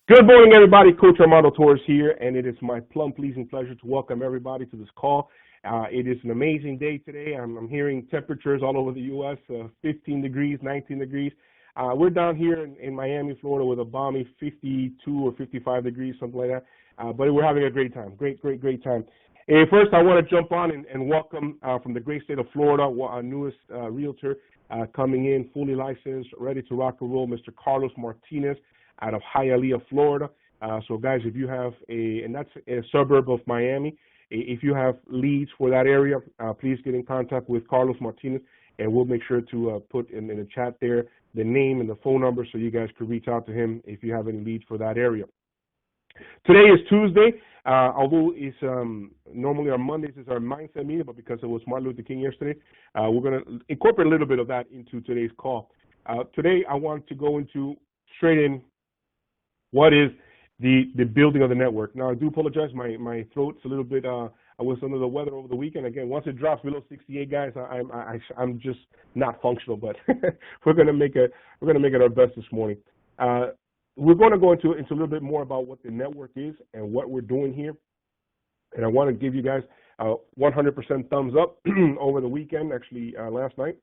Good morning, everybody. Coach Armando Torres here, and it is my plum-pleasing pleasure to welcome everybody to this call. It is an amazing day today. I'm hearing temperatures all over the U.S., 15 degrees, 19 degrees. We're down here in Miami, Florida, with a balmy 52 or 55 degrees, something like that. But we're having a great time, great time. First, I want to jump on and welcome from the great state of Florida, our newest realtor coming in, fully licensed, ready to rock and roll, Mr. Carlos Martinez, out of Hialeah, Florida. So guys, if you have and that's a suburb of Miami, if you have leads for that area, please get in contact with Carlos Martinez, and we'll make sure to put in the chat there the name and the phone number so you guys can reach out to him if you have any leads for that area. Today is Tuesday, although it's normally on Mondays is our mindset meeting, but because it was Martin Luther King yesterday, we're going to incorporate a little bit of that into today's call. Today, I want to go into straight in what is the building of the network. Now, I do apologize. My throat's a little bit, I was under the weather over the weekend. Again, once it drops below 68, guys, I'm just not functional, but we're going to make it our best this morning. We're going to go into a little bit more about what the network is and what we're doing here. And I want to give you guys 100% thumbs up over the weekend. Actually, last night,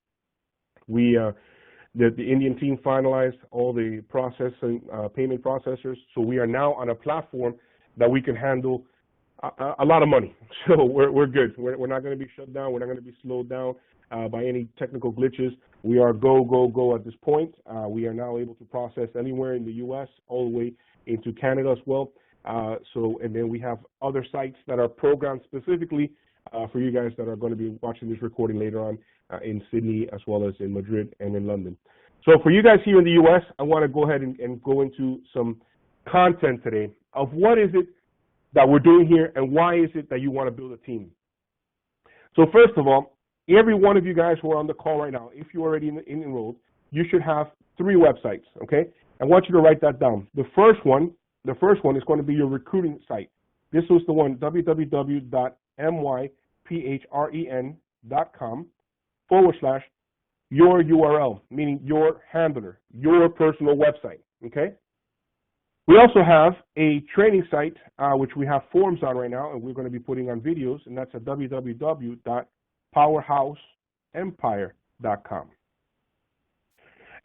the Indian team finalized all the processing, payment processors. So we are now on a platform that we can handle a lot of money. So we're good. We're not going to be shut down. We're not going to be slowed down by any technical glitches. We are go at this point. We are now able to process anywhere in the U.S. all the way into Canada as well. And then we have other sites that are programmed specifically for you guys that are going to be watching this recording later on in Sydney, as well as in Madrid and in London. So for you guys here in the U.S., I want to go ahead and go into some content today of what is it that we're doing here and why is it that you want to build a team. So first of all, every one of you guys who are on the call right now, if you're already enrolled, you should have 3 websites, okay? I want you to write that down. The first one is going to be your recruiting site. This was the one, www.myphren.com/your URL, meaning your handler, your personal website, okay? We also have a training site, which we have forms on right now, and we're going to be putting on videos, and that's at www.powerhouseempire.com.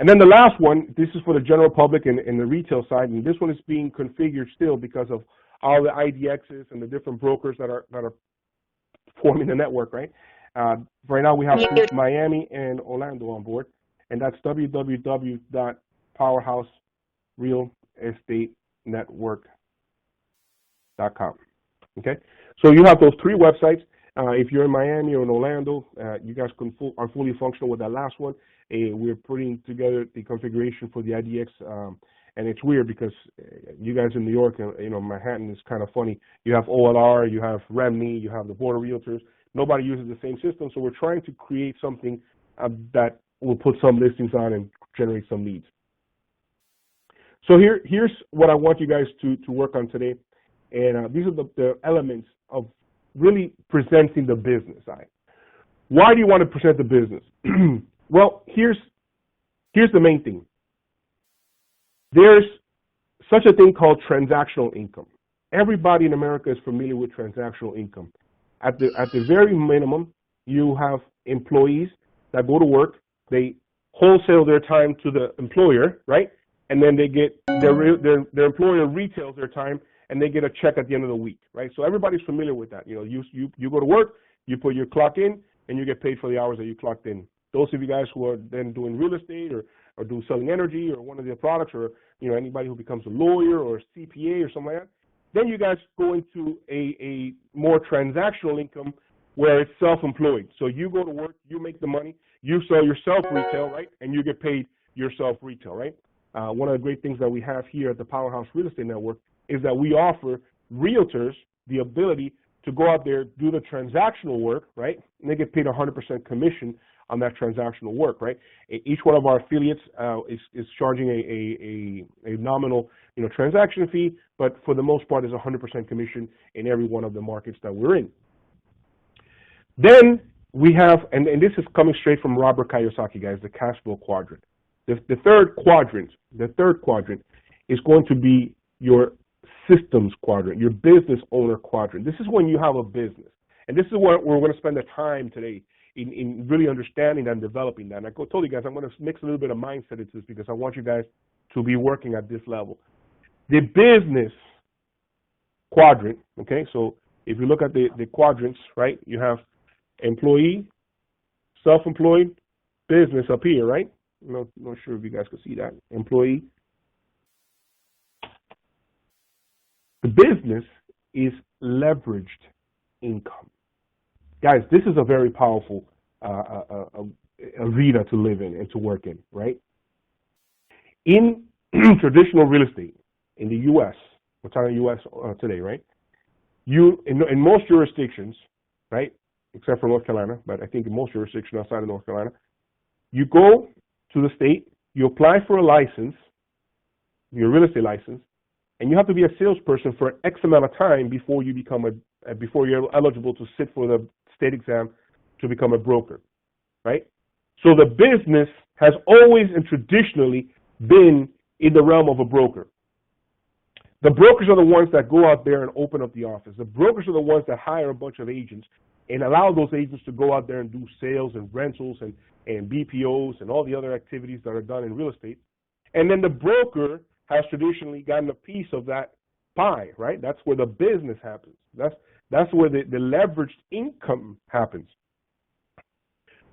And then the last one, this is for the general public and the retail side, and this one is being configured still because of all the IDXs and the different brokers that are forming the network, right? Right now we have Miami and Orlando on board, and that's www.powerhouserealestatenetwork.com. Okay, so you have those 3 websites. If you're in Miami or in Orlando, you guys are fully functional with that last one. We're putting together the configuration for the IDX, and it's weird because you guys in New York, Manhattan is kind of funny. You have OLR, you have REMNY, you have the Board of Realtors. Nobody uses the same system, so we're trying to create something that will put some listings on and generate some leads. So here's what I want you guys to work on today, and these are the elements of really presenting the business side. Why do you want to present the business? Well, here's the main thing. There's such a thing called transactional income. Everybody in America is familiar with transactional income. At the very minimum, you have employees that go to work, they wholesale their time to the employer, right? And then they get their employer retails their time, and they get a check at the end of the week, right? So everybody's familiar with that. You go to work, you put your clock in, and you get paid for the hours that you clocked in. Those of you guys who are then doing real estate or do selling energy or one of their products, or anybody who becomes a lawyer or a CPA or something like that, then you guys go into a more transactional income where it's self-employed. So you go to work, you make the money, you sell yourself retail, right? And you get paid yourself retail, right? One of the great things that we have here at the Powerhouse Real Estate Network is that we offer realtors the ability to go out there, do the transactional work, right? And they get paid 100% commission on that transactional work, right? Each one of our affiliates is charging a nominal, transaction fee, but for the most part is 100% commission in every one of the markets that we're in. Then we have, and this is coming straight from Robert Kiyosaki, guys, the cash flow quadrant. The third quadrant is going to be your systems quadrant, your business owner quadrant. This is when you have a business. And this is what we're going to spend the time today in really understanding and developing that. And I told you guys, I'm going to mix a little bit of mindset into this because I want you guys to be working at this level. The business quadrant, okay, so if you look at the quadrants, right, you have employee, self-employed, business up here, right? I'm not sure if you guys can see that. Employee. The business is leveraged income. Guys, this is a very powerful arena to live in and to work in, right? In traditional real estate in the U.S., we're talking U.S. Today, right? In most jurisdictions, right, except for North Carolina, but I think in most jurisdictions outside of North Carolina, you go to the state, you apply for a license, your real estate license, and you have to be a salesperson for X amount of time before you become before you're eligible to sit for the state exam to become a broker, right? So the business has always and traditionally been in the realm of a broker. The brokers are the ones that go out there and open up the office. The brokers are the ones that hire a bunch of agents and allow those agents to go out there and do sales and rentals and BPOs and all the other activities that are done in real estate. And then the broker has traditionally gotten a piece of that pie, right? That's where the business happens. That's where the leveraged income happens.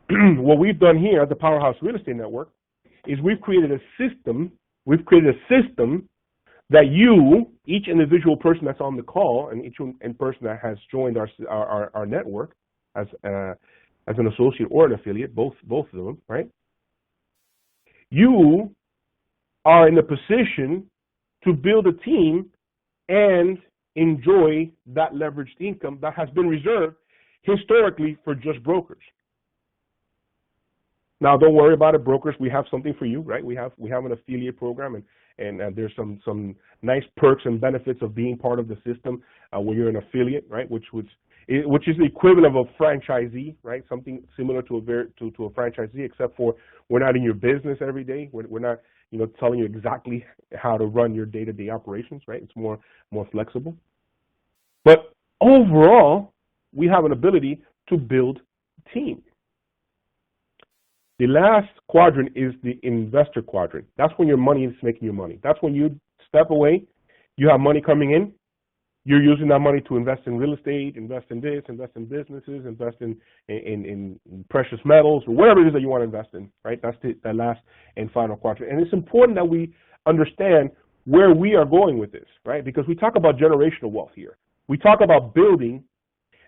What we've done here at the Powerhouse Real Estate Network is we've created a system. We've created a system that you, each individual person that's on the call, and each person that has joined our network as an associate or an affiliate, both of them, right? You are in a position to build a team and enjoy that leveraged income that has been reserved historically for just brokers. Now, don't worry about it, brokers. We have something for you, right? We have an affiliate program, and there's some nice perks and benefits of being part of the system when you're an affiliate, right? Which is the equivalent of a franchisee, right? Something similar to a franchisee, except for we're not in your business every day. We're not, telling you exactly how to run your day-to-day operations, right? It's more flexible. But overall, we have an ability to build a team. The last quadrant is the investor quadrant. That's when your money is making you money. That's when you step away, you have money coming in, you're using that money to invest in real estate, invest in this, invest in businesses, invest in precious metals, or whatever it is that you want to invest in, right? That's the last and final quadrant. And it's important that we understand where we are going with this, right? Because we talk about generational wealth here. We talk about building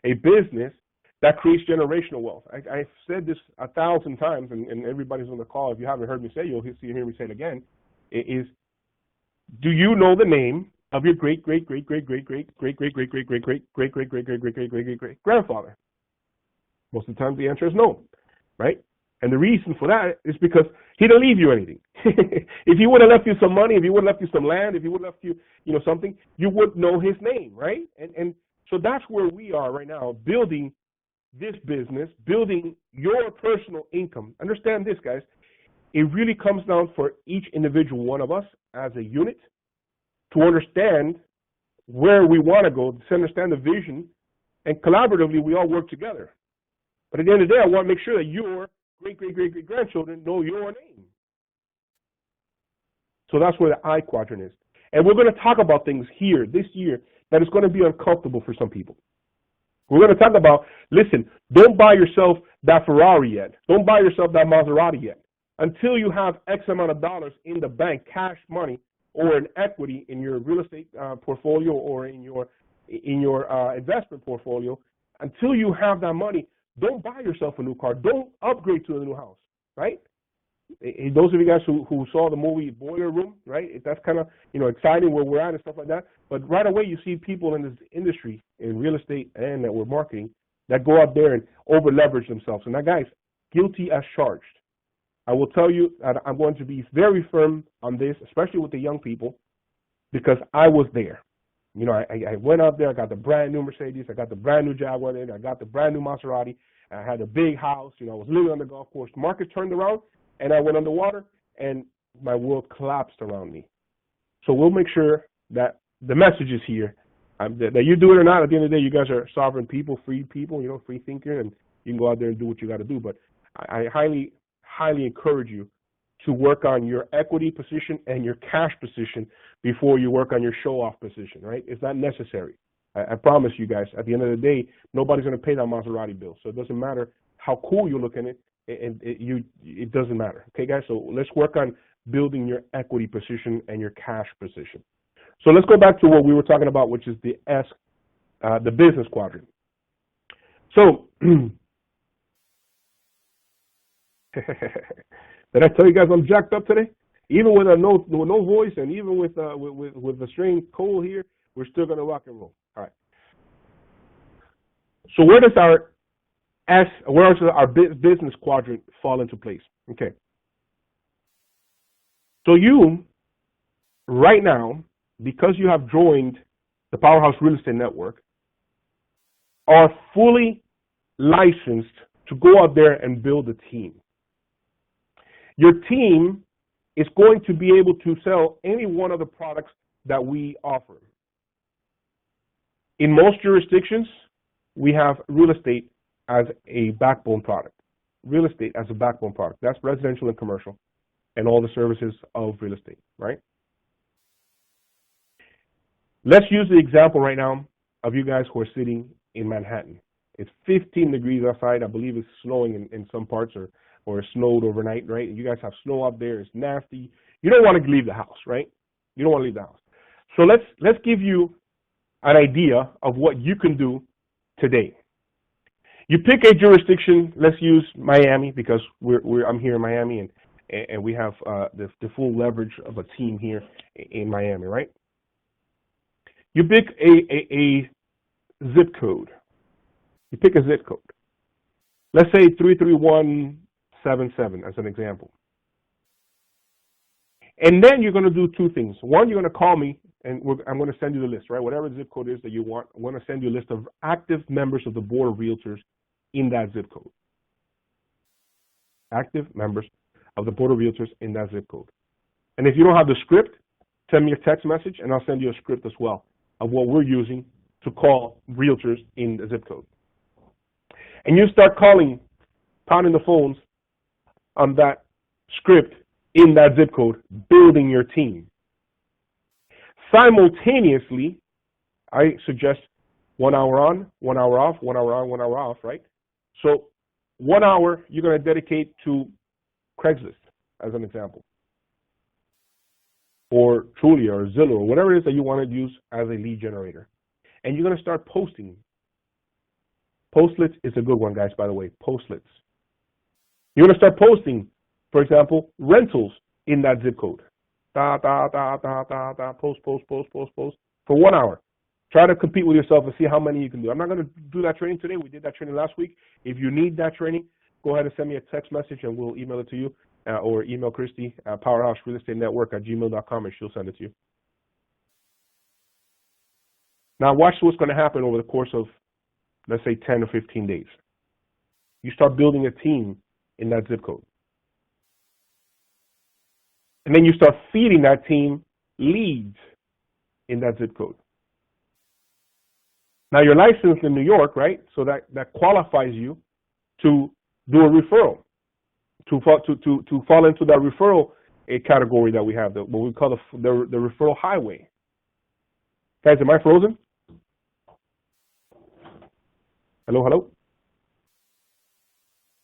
a business that creates generational wealth. I've said this 1,000 times, and everybody's on the call. If you haven't heard me say it, you'll hear me say it again. Do you know the name of your great grandfather? Most of the time, the answer is no, right? And the reason for that is because he didn't leave you anything. If he would have left you some money, if he would have left you some land, if he would have left you, something, you would know his name, right? And so that's where we are right now, building this business, building your personal income. Understand this, guys. It really comes down for each individual one of us as a unit to understand where we want to go, to understand the vision, and collaboratively we all work together. But at the end of the day, I want to make sure that your great-great-great-great-grandchildren know your name. So that's where the I quadrant is. And we're going to talk about things here this year that is going to be uncomfortable for some people. We're going to talk about, listen, don't buy yourself that Ferrari yet. Don't buy yourself that Maserati yet. Until you have X amount of dollars in the bank, cash money, or an equity in your real estate portfolio or in your investment portfolio, until you have that money, don't buy yourself a new car. Don't upgrade to a new house, right? Those of you guys who saw the movie Boiler Room, right? That's kind of, exciting where we're at and stuff like that. But right away, you see people in this industry, in real estate and network marketing, that go out there and over leverage themselves. And that, guys, guilty as charged. I will tell you that I'm going to be very firm on this, especially with the young people, because I was there. I went out there, I got the brand new Mercedes, I got the brand new Jaguar, I got the brand new Maserati, I had a big house, I was living on the golf course. The market turned around, and I went underwater, and my world collapsed around me. So we'll make sure that the message is here. That you do it or not, at the end of the day, you guys are sovereign people, free thinker, and you can go out there and do what you got to do. But I highly, highly encourage you to work on your equity position and your cash position before you work on your show-off position, right? It's not necessary. I promise you guys, at the end of the day, nobody's going to pay that Maserati bill. So it doesn't matter how cool you look in it, it doesn't matter. Okay, guys? So let's work on building your equity position and your cash position. So let's go back to what we were talking about, which is the business quadrant. So did I tell you guys I'm jacked up today? Even with no voice, and even with the strange cold here, we're still gonna rock and roll. All right. So where does our business quadrant fall into place? Okay. So you, right now, because you have joined the Powerhouse Real Estate Network, are fully licensed to go out there and build a team. Your team is going to be able to sell any one of the products that we offer. In most jurisdictions, we have real estate as a backbone product. Real estate as a backbone product. That's residential and commercial and all the services of real estate, right? Let's use the example right now of you guys who are sitting in Manhattan. It's 15 degrees outside. I believe it's snowing in some parts, or it snowed overnight, right? And you guys have snow up there. It's nasty. You don't want to leave the house, right? You don't want to leave the house. So let's give you an idea of what you can do today. You pick a jurisdiction. Let's use Miami because I'm here in Miami, and we have the full leverage of a team here in Miami, right? You pick a zip code. You pick a zip code. Let's say 33177 as an example. And then you're going to do two things. One, you're going to call me, and I'm going to send you the list, right? Whatever zip code is that you want, I'm going to send you a list of active members of the Board of Realtors in that zip code. Active members of the Board of Realtors in that zip code. And if you don't have the script, send me a text message, and I'll send you a script as well of what we're using to call realtors in the zip code. And you start calling, pounding the phones on that script in that zip code, building your team. Simultaneously, I suggest 1 hour on, 1 hour off, 1 hour on, 1 hour off, right? So 1 hour you're going to dedicate to Craigslist, as an example, or Trulia, or Zillow, or whatever it is that you want to use as a lead generator. And you're going to start posting. Postlets is a good one, guys, by the way, postlets. You're going to start posting, for example, rentals in that zip code. Post for 1 hour. Try to compete with yourself and see how many you can do. I'm not going to do that training today. We did that training last week. If you need that training, go ahead and send me a text message and we'll email it to you, or email Christy at powerhouserealestatenetwork@gmail.com and she'll send it to you. Now watch what's going to happen over the course of, let's say, 10 or 15 days. You start building a team in that zip code. And then you start feeding that team leads in that zip code. Now you're licensed in New York, right? So that qualifies you to do a referral, to fall into that referral category that we have, what we call the referral highway. Guys, am I frozen? Hello, hello.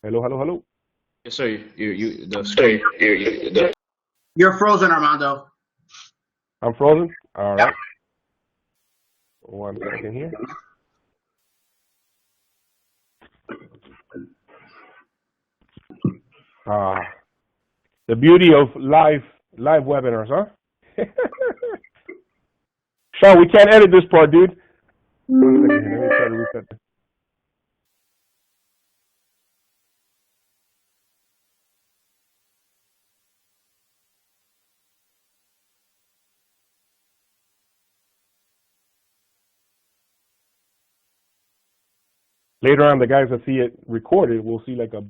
Hello, hello, hello. Yes, sir. The screen. You're frozen, Armando. I'm frozen? All right. 1 second here. The beauty of live webinars, huh? Sean, we can't edit this part, dude. 1 second here. Let me try to reset this. Later on, the guys that see it recorded will see like a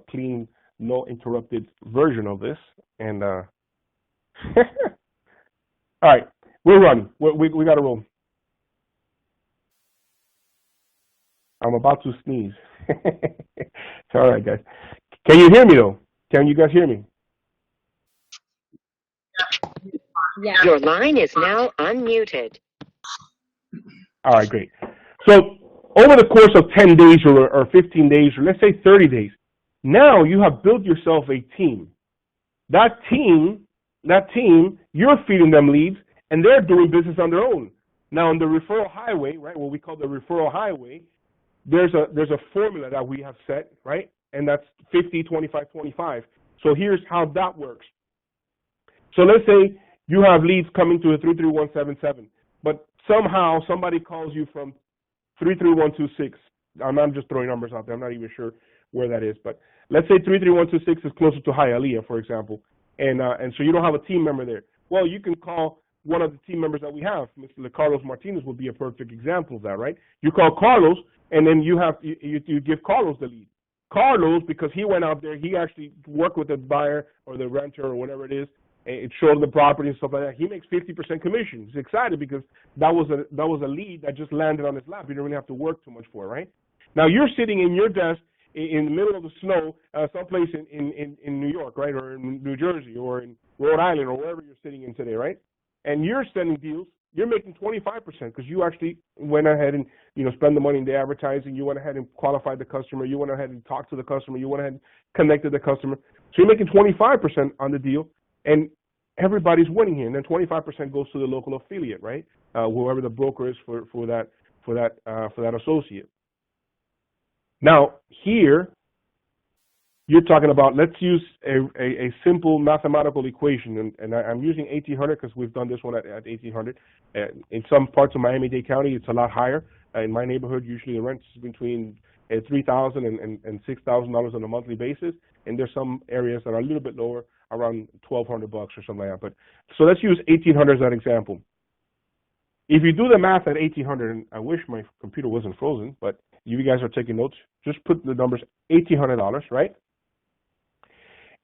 clean, no interrupted version of this. And all right, We're running. We got to roll. I'm about to sneeze. It's all right, guys. Can you hear me, though? Can you guys hear me? Yeah. Your line is now unmuted. All right, great. So over the course of 10 days or 15 days, or let's say 30 days, now you have built yourself a team. That team, you're feeding them leads, and they're doing business on their own. Now, on the referral highway, right, what we call the referral highway, there's a formula that we have set, right, and that's 50, 25, 25. So here's how that works. So let's say you have leads coming to a 33177, but somehow somebody calls you from 33126. I'm just throwing numbers out there. I'm not even sure where that is, but let's say 33126 is closer to Hialeah, for example, and so you don't have a team member there. Well, you can call one of the team members that we have. Mr. Carlos Martinez would be a perfect example of that, right? You call Carlos, and then you give Carlos the lead. Carlos, because he went out there, he actually worked with the buyer or the renter or whatever it is, and showed the property and stuff like that. He makes 50% commission. He's excited because that was a lead that just landed on his lap. You don't really have to work too much for it, right? Now you're sitting in your desk in the middle of the snow, someplace in New York, right, or in New Jersey, or in Rhode Island, or wherever you're sitting in today, right? And you're sending deals. You're making 25% because you actually went ahead and spend the money in the advertising. You went ahead and qualified the customer. You went ahead and talked to the customer. You went ahead and connected the customer. So you're making 25% on the deal, and everybody's winning here. And then 25% goes to the local affiliate, right? Whoever the broker is for that associate. Now here, you're talking about, let's use a simple mathematical equation, and I'm using 1,800 because we've done this one at 1,800. In some parts of Miami-Dade County, it's a lot higher. In my neighborhood, usually the rent is between $3,000 and $6,000 on a monthly basis, and there's some areas that are a little bit lower, around $1,200 or something like that. But so let's use 1,800 as that example. If you do the math at 1,800, and I wish my computer wasn't frozen, but you guys are taking notes, just put the numbers $1,800, right?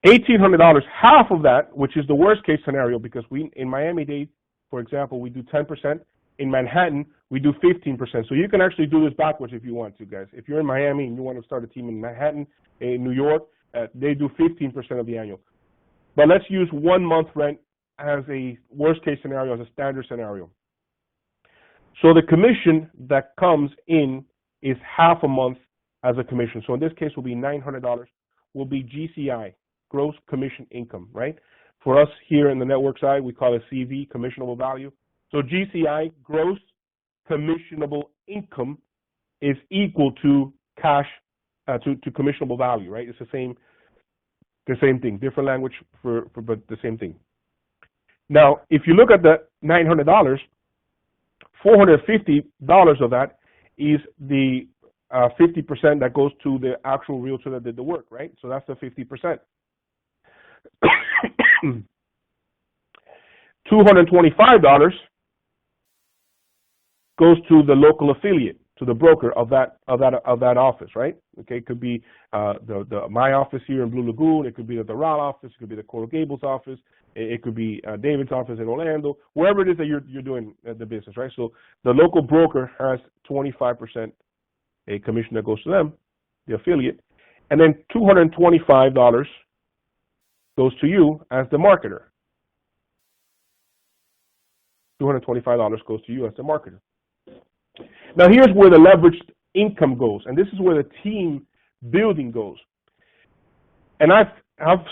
$1,800, half of that, which is the worst case scenario, because we in Miami-Dade, for example, we do 10%. In Manhattan, we do 15%. So you can actually do this backwards if you want to, guys. If you're in Miami and you want to start a team in Manhattan, in New York, they do 15% of the annual. But let's use 1 month rent as a worst case scenario, as a standard scenario. So the commission that comes in is half a month as a commission. So in this case, will be $900, will be GCI, gross commission income, right? For us here in the network side, we call it CV, commissionable value. So GCI, gross commissionable income, is equal to cash, to commissionable value, right? It's the same thing, different language but the same thing. Now, if you look at the $900, $450 of that is the 50% that goes to the actual realtor that did the work, right? So that's the 50%. $225 goes to the local affiliate, to the broker of that office, right? Okay, it could be my office here in Blue Lagoon. It could be the Doral office. It could be the Coral Gables office. It could be David's office in Orlando. Wherever it is that you're doing the business, right? So the local broker has 25% a commission that goes to them, the affiliate, and then $225 goes to you as the marketer. $225 goes to you as the marketer. Now here's where the leveraged income goes, and this is where the team building goes. And I've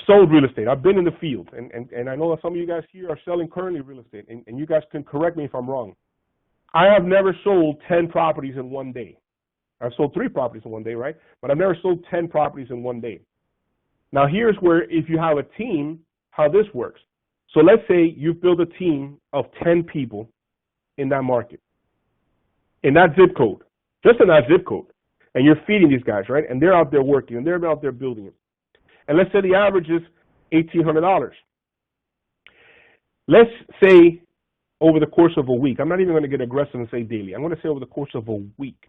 sold real estate. I've been in the field, and I know that some of you guys here are selling currently real estate, and you guys can correct me if I'm wrong. I have never sold 10 properties in one day. I've sold 3 properties in one day, right? But I've never sold 10 properties in one day. Now here's where, if you have a team, how this works. So let's say you build a team of 10 people in that market, in that zip code, just in that zip code, and you're feeding these guys, right? And they're out there working, and they're out there building it. And let's say the average is $1,800. Let's say over the course of a week, I'm not even going to get aggressive and say daily. I'm going to say over the course of a week,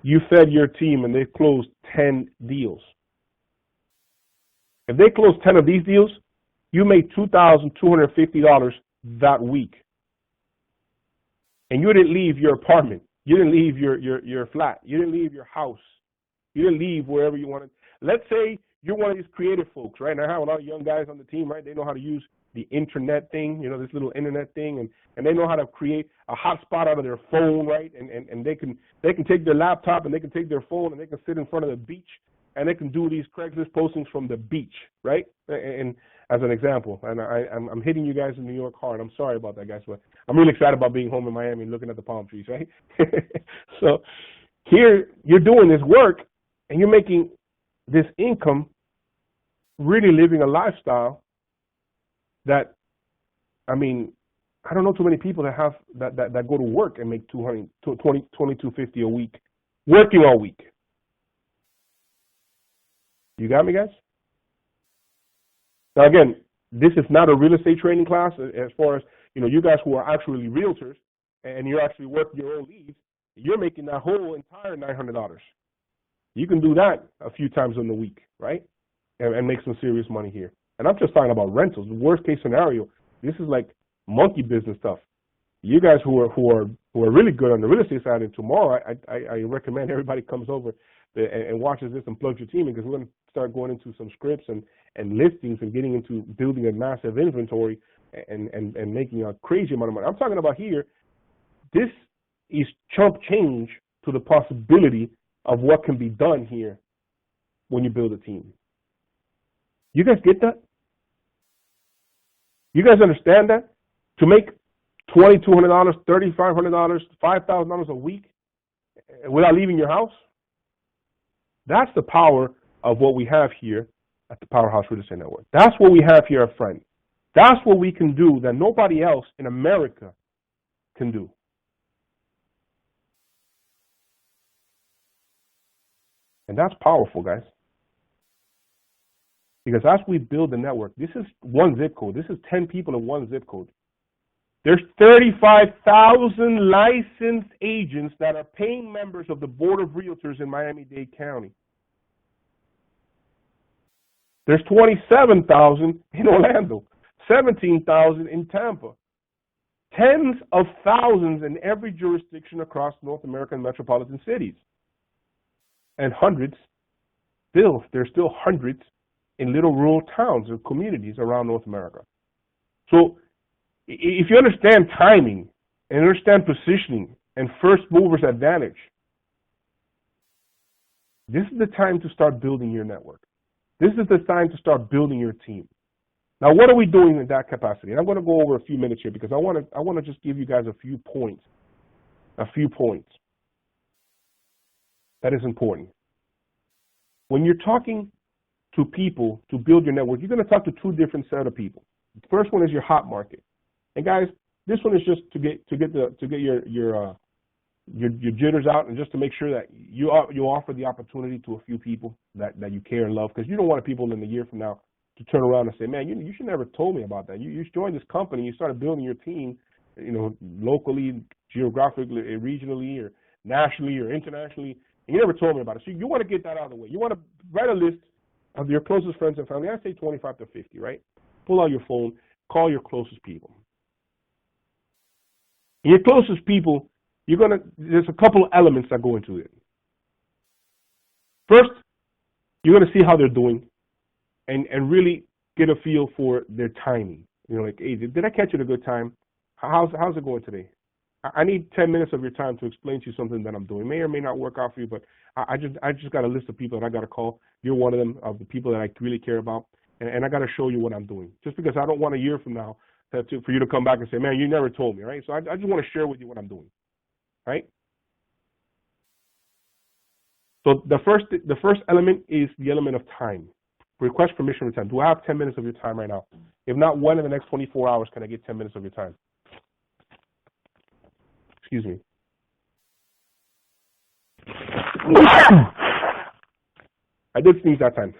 you fed your team and they closed 10 deals. If they closed 10 of these deals, you made $2,250 that week. and you didn't leave your apartment, you didn't leave your flat, you didn't leave your house, you didn't leave wherever you wanted. Let's say you're one of these creative folks, right? And I have a lot of young guys on the team, right? They know how to use the internet thing, this little internet thing, and they know how to create a hotspot out of their phone, right? And they can take their laptop and they can take their phone and they can sit in front of the beach and they can do these Craigslist postings from the beach, right? And as an example, and I'm hitting you guys in New York hard. I'm sorry about that, guys, but I'm really excited about being home in Miami and looking at the palm trees, right? So here you're doing this work and you're making this income, really living a lifestyle that, I don't know too many people that have that go to work and make $22.50 a week, working all week. You got me, guys? Now, again, this is not a real estate training class as far as, you guys who are actually realtors and you're actually working your own leads, you're making that whole entire $900. You can do that a few times in the week, right? And make some serious money here. And I'm just talking about rentals. The worst case scenario, this is like monkey business stuff. You guys who are really good on the real estate side, and tomorrow I recommend everybody comes over and watches this and plugs your team in, because we're going to start going into some scripts and listings and getting into building a massive inventory and making a crazy amount of money. I'm talking about here, this is chump change to the possibility of what can be done here when you build a team. You guys get that? You guys understand that? To make $2,200, $3,500, $5,000 a week without leaving your house? That's the power of what we have here at the Powerhouse Real Estate Network. That's what we have here, friend. That's what we can do that nobody else in America can do. And that's powerful, guys. Because as we build the network, this is one zip code. This is 10 people in one zip code. There's 35,000 licensed agents that are paying members of the Board of Realtors in Miami-Dade County. There's 27,000 in Orlando, 17,000 in Tampa, tens of thousands in every jurisdiction across North American metropolitan cities, and there's still hundreds in little rural towns or communities around North America. So if you understand timing and understand positioning and first mover's advantage, this is the time to start building your network. This is the time to start building your team. Now, what are we doing in that capacity? And I'm going to go over a few minutes here because I want to just give you guys a few points. That is important. When you're talking to people to build your network, you're going to talk to two different set of people. The first one is your hot market, and guys, this one is just to get your jitters out and just to make sure that you offer the opportunity to a few people that you care and love, because you don't want people in a year from now to turn around and say, man, you should never told me about that. You joined this company, you started building your team, locally, geographically, regionally, or nationally, or internationally, and you never told me about it. So you want to get that out of the way. You want to write a list of your closest friends and family. I say 25 to 50, right? Pull out your phone, call your closest people. Your closest people, there's a couple of elements that go into it. First, you're going to see how they're doing and really get a feel for their timing. Like, hey, did I catch you at a good time? How's it going today? I need 10 minutes of your time to explain to you something that I'm doing. May or may not work out for you, but I just got a list of people that I got to call. You're one of them, of the people that I really care about, and I got to show you what I'm doing. Just because I don't want a year from now for you to come back and say, man, you never told me, right? So I just want to share with you what I'm doing, right? So the first element is the element of time. Request permission for time. Do I have 10 minutes of your time right now? If not, when in the next 24 hours can I get 10 minutes of your time? Excuse me. I did sneeze that time.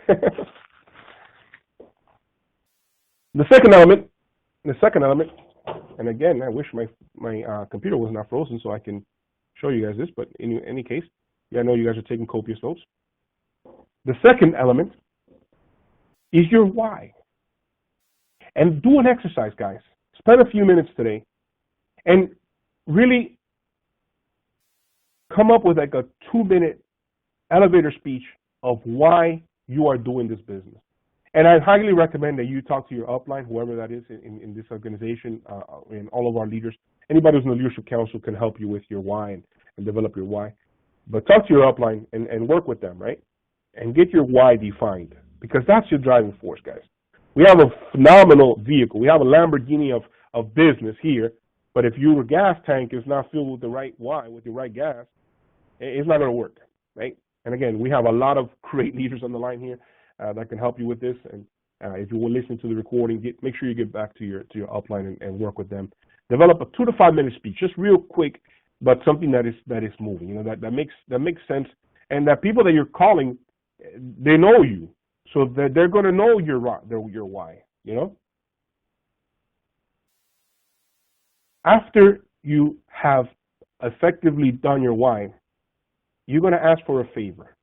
The second element, and again, I wish my computer was not frozen so I can show you guys this, but in any case, I know you guys are taking copious notes. The second element is your why. And do an exercise, guys. Spend a few minutes today and really come up with like a 2-minute elevator speech of why you are doing this business. And I highly recommend that you talk to your upline, whoever that is in this organization, and all of our leaders. Anybody who's in the leadership council can help you with your why and develop your why. But talk to your upline and work with them, right? And get your why defined, because that's your driving force, guys. We have a phenomenal vehicle. We have a Lamborghini of business here, but if your gas tank is not filled with the right why, with the right gas, it's not going to work, right? And again, we have a lot of great leaders on the line here that can help you with this. And if you will listen to the recording, make sure you get back to your upline and work with them. Develop a 2 to 5 minute speech, just real quick, but something that is moving. You know, that makes sense, and that people that you're calling, they know you, so that they're going to know your why. You know. After you have effectively done your why, you're going to ask for a favor.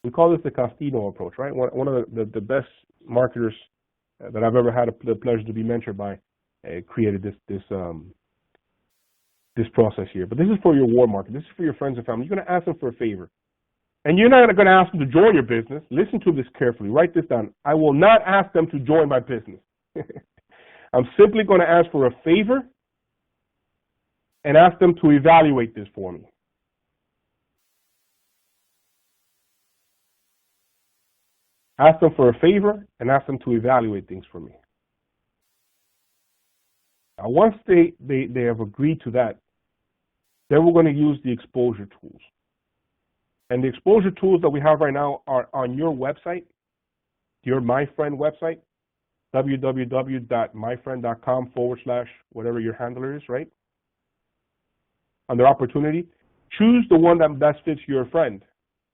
We call this the Castino approach, right? One of the best marketers that I've ever had the pleasure to be mentored by created this process here. But this is for your warm market. This is for your friends and family. You're going to ask them for a favor. And you're not going to ask them to join your business. Listen to this carefully. Write this down. I will not ask them to join my business. I'm simply going to ask for a favor and ask them to evaluate this for me. Ask them for a favor and ask them to evaluate things for me. Now, once they have agreed to that, then we're going to use the exposure tools. And the exposure tools that we have right now are on your website, your MyFriend website, www.myfriend.com/ whatever your handler is, right? Under opportunity, choose the one that best fits your friend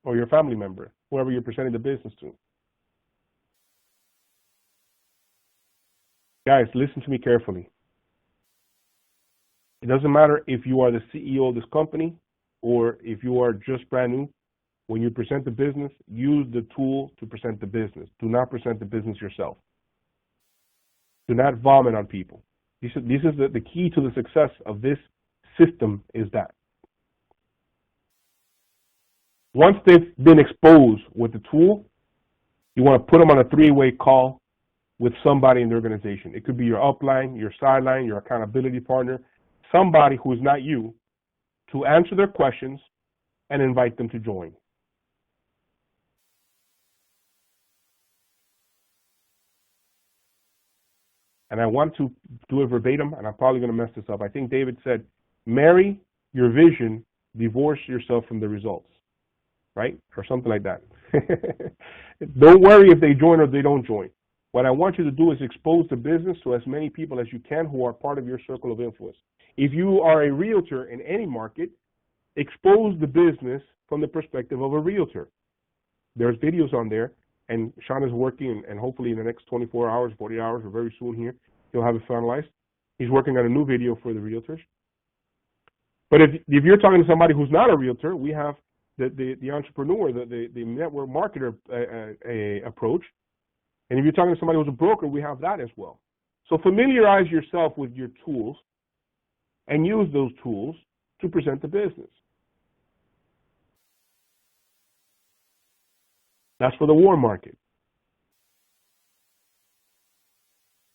or your family member, whoever you're presenting the business to. Guys, listen to me carefully. It doesn't matter if you are the CEO of this company or if you are just brand new. When you present the business, use the tool to present the business. Do not present the business yourself. Do not vomit on people. This is the key to the success of this system is that. Once they've been exposed with the tool, you want to put them on a 3-way call with somebody in the organization. It could be your upline, your sideline, your accountability partner, somebody who is not you, to answer their questions and invite them to join. And I want to do it verbatim, and I'm probably going to mess this up. I think David said, marry your vision, divorce yourself from the results, right? Or something like that. Don't worry if they join or they don't join. What I want you to do is expose the business to as many people as you can who are part of your circle of influence. If you are a realtor in any market, expose the business from the perspective of a realtor. There's videos on there, and Sean is working, and hopefully in the next 24 hours, 40 hours, or very soon here, he'll have it finalized. He's working on a new video for the realtors. But if you're talking to somebody who's not a realtor, we have the entrepreneur, the network marketer approach. And if you're talking to somebody who's a broker, we have that as well. So familiarize yourself with your tools and use those tools to present the business. That's for the warm market.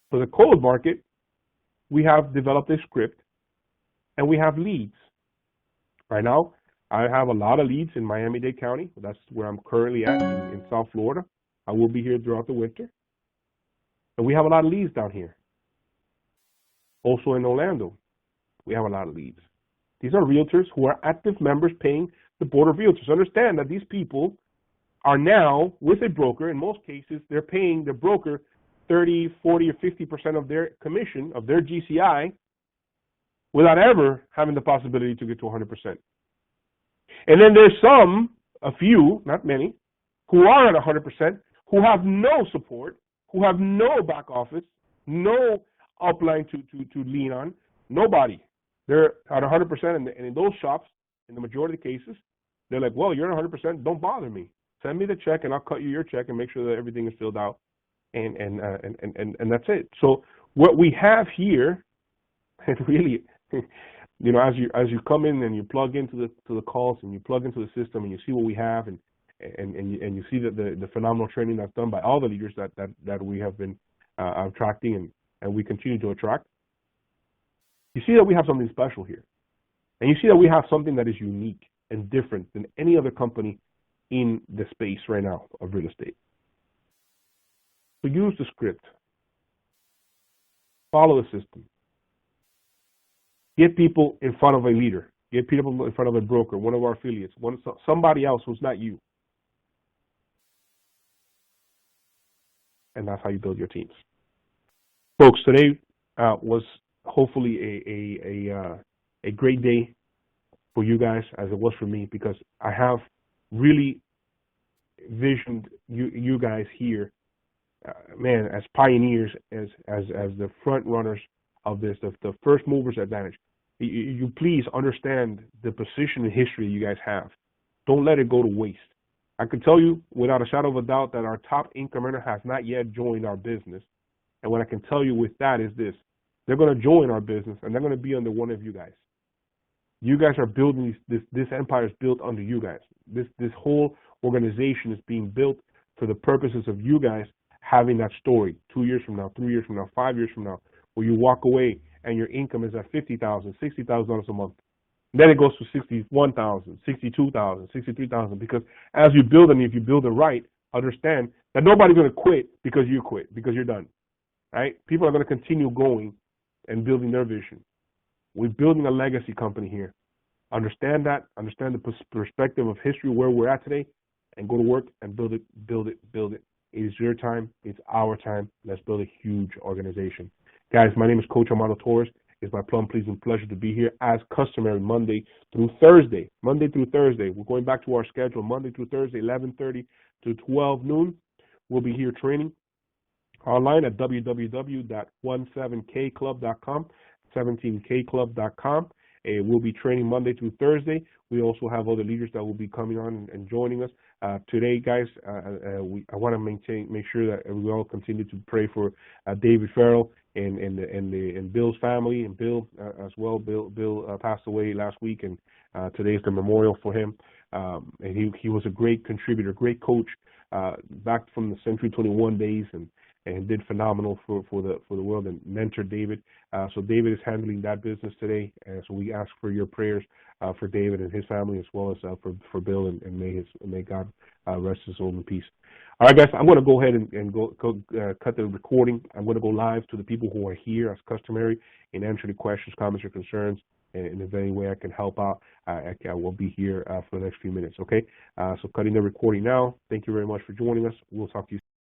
For the cold market, we have developed a script and we have leads. Right now, I have a lot of leads in Miami-Dade County. That's where I'm currently at in South Florida. I will be here throughout the winter. And we have a lot of leads down here. Also in Orlando, we have a lot of leads. These are realtors who are active members paying the Board of Realtors. Understand that these people are now with a broker. In most cases, they're paying the broker 30, 40, or 50% of their commission, of their GCI, without ever having the possibility to get to 100%. And then there's a few, not many, who are at 100%, who have no support, who have no back office, no upline to lean on, nobody. They're at 100%, and in those shops, in the majority of the cases, they're like, well, you're at 100%, don't bother me. Send me the check, and I'll cut you your check and make sure that everything is filled out, and that's it. So what we have here, and really, you know, as you come in and you plug into the calls and you plug into the system and you see what we have and you see that the phenomenal training that's done by all the leaders that we have been attracting and we continue to attract, you see that we have something special here. And you see that we have something that is unique and different than any other company in the space right now of real estate. So use the script. Follow the system. Get people in front of a leader. Get people in front of a broker, one of our affiliates, somebody else who's not you. And that's how you build your teams. Folks, today was hopefully a great day for you guys as it was for me, because I have really visioned you guys here, man, as pioneers, as the front runners of this, the first movers advantage. You please understand the position in history you guys have. Don't let it go to waste. I can tell you without a shadow of a doubt that our top income earner has not yet joined our business. And what I can tell you with that is this: they're going to join our business and they're going to be under one of you guys. You guys are building this empire is built under you guys. This whole organization is being built for the purposes of you guys having that story 2 years from now, 3 years from now, 5 years from now, where you walk away and your income is at $50,000, $60,000 a month. Then it goes to $61,000, $62,000, $63,000. Because as you build, and if you build it right, understand that nobody's going to quit because you quit, because you're done. Right? People are going to continue going and building their vision. We're building a legacy company here. Understand that. Understand the perspective of history, where we're at today, and go to work and build it, build it, build it. It is your time. It's our time. Let's build a huge organization. Guys, my name is Coach Armando Torres. It's my pleasing pleasure to be here as customary Monday through Thursday. Monday through Thursday. We're going back to our schedule Monday through Thursday, 11:30 to 12 noon. We'll be here training online at www.17kclub.com, 17kclub.com. We'll be training Monday through Thursday. We also have other leaders that will be coming on and joining us. Today, guys, I want to make sure that we all continue to pray for David Farrell and Bill's family, and Bill as well. Bill passed away last week, and today is the memorial for him. And he was a great contributor, great coach back from the Century 21 days, and did phenomenal for the world and mentored David. So David is handling that business today, and so we ask for your prayers for David and his family, as well as for Bill, and may God rest his soul in peace. All right, guys, I'm going to go ahead and go cut the recording. I'm going to go live to the people who are here as customary and answer the questions, comments, or concerns. And if any way I can help out, I will be here for the next few minutes, okay? So cutting the recording now. Thank you very much for joining us. We'll talk to you soon.